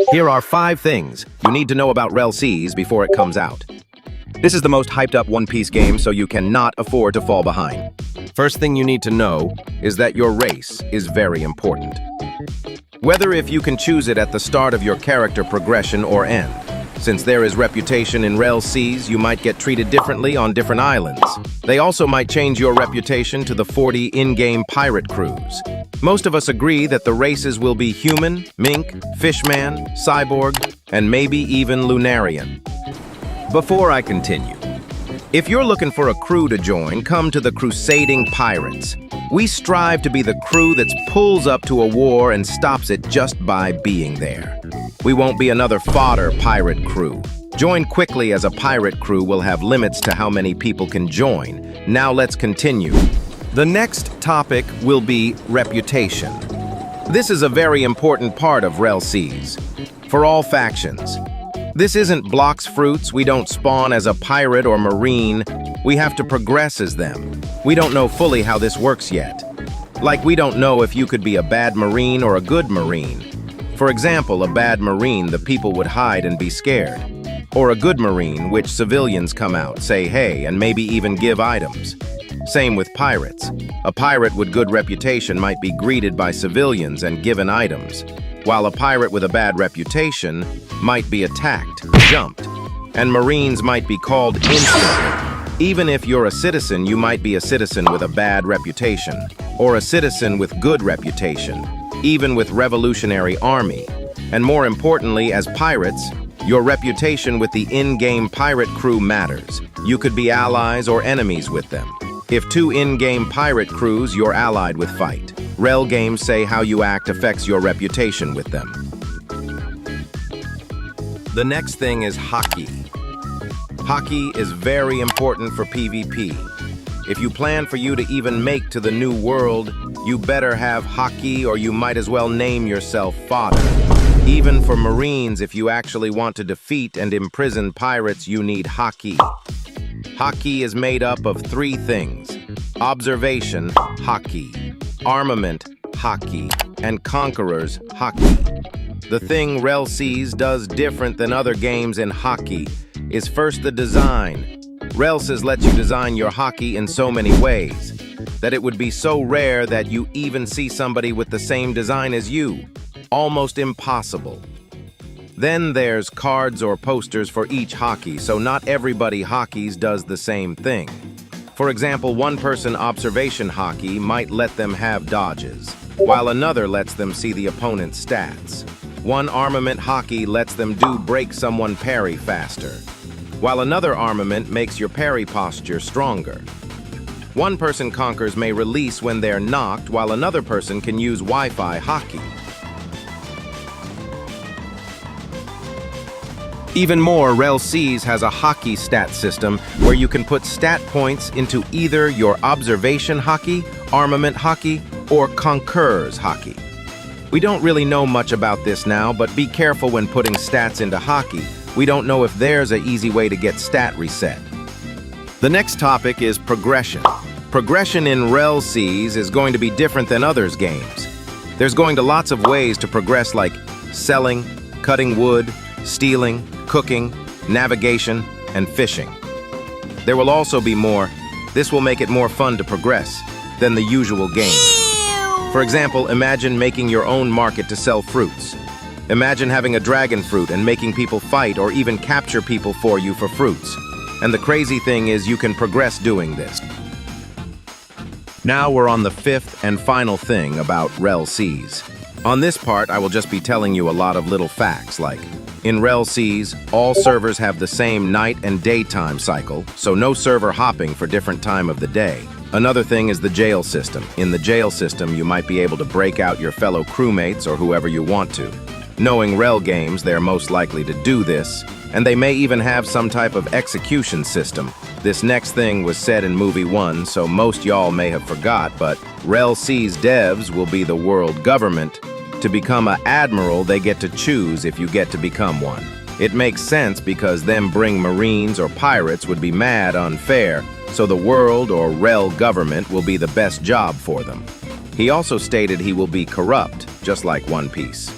Here are 5 things you need to know about RellSeas before it comes out. This is the most hyped up One Piece game, so you cannot afford to fall behind. First thing you need to know is that your race is very important. Whether if you can choose it at the start of your character progression or end. Since there is reputation in RellSeas, you might get treated differently on different islands. They also might change your reputation to the 40 in-game pirate crews. Most of us agree that the races will be human, mink, fishman, cyborg, and maybe even lunarian. Before I continue, if you're looking for a crew to join, come to the Crusading Pirates. We strive to be the crew that pulls up to a war and stops it just by being there. We won't be another fodder pirate crew. Join quickly, as a pirate crew will have limits to how many people can join. Now let's continue. The next topic will be reputation. This is a very important part of RellSeas for all factions. This isn't blocks fruits. We don't spawn as a pirate or marine. We have to progress as them. We don't know fully how this works yet. Like, we don't know if you could be a bad marine or a good marine. For example, a bad marine, the people would hide and be scared. Or a good marine, which civilians come out, say hey, and maybe even give items. Same with pirates. A pirate with good reputation might be greeted by civilians and given items, while a pirate with a bad reputation might be attacked, jumped, and marines might be called instantly. Even if you're a citizen, you might be a citizen with a bad reputation, or a citizen with good reputation, even with Revolutionary Army. And more importantly, as pirates, your reputation with the in-game pirate crew matters. You could be allies or enemies with them. If 2 in-game pirate crews you're allied with fight, Rel games say how you act affects your reputation with them. The next thing is hockey. Hockey is very important for PvP. If you plan for you to even make to the new world, you better have hockey, or you might as well name yourself fodder. Even for Marines, if you actually want to defeat and imprison pirates, you need hockey. Hockey is made up of 3 things: observation, hockey; armament, hockey; and conquerors, hockey. The thing RellSeas does different than other games in hockey is first the design. RellSeas lets you design your hockey in so many ways that it would be so rare that you even see somebody with the same design as you. Almost impossible. Then there's cards or posters for each hockey, so not everybody hockeys does the same thing. For example, one person observation hockey might let them have dodges, while another lets them see the opponent's stats. One armament hockey lets them break someone parry faster, while another armament makes your parry posture stronger. One person conquers may release when they're knocked, while another person can use Wi-Fi hockey. Even more, RellSeas has a hockey stat system where you can put stat points into either your observation hockey, armament hockey, or conquerors hockey. We don't really know much about this now, but be careful when putting stats into hockey. We don't know if there's an easy way to get stat reset. The next topic is progression. Progression in RellSeas is going to be different than others' games. There's going to lots of ways to progress, like selling, cutting wood, stealing, cooking, navigation, and fishing. There will also be more. This will make it more fun to progress than the usual game. For example, imagine making your own market to sell fruits. Imagine having a dragon fruit and making people fight or even capture people for you for fruits. And the crazy thing is, you can progress doing this. Now we're on the 5th and final thing about RellSeas. On this part, I will just be telling you a lot of little facts, like in RellSeas, all servers have the same night and daytime cycle, so no server hopping for different time of the day. Another thing is the jail system. In the jail system, you might be able to break out your fellow crewmates or whoever you want to. Knowing Rell games, they're most likely to do this, and they may even have some type of execution system. This next thing was said in Movie 1, so most y'all may have forgot, but RellSeas devs will be the world government. To become an admiral, they get to choose if you get to become one. It makes sense because them bring Marines or pirates would be mad unfair, so the world or Rell government will be the best job for them. He also stated he will be corrupt, just like One Piece.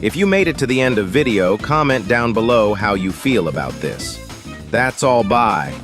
If you made it to the end of video, comment down below how you feel about this. That's all, bye.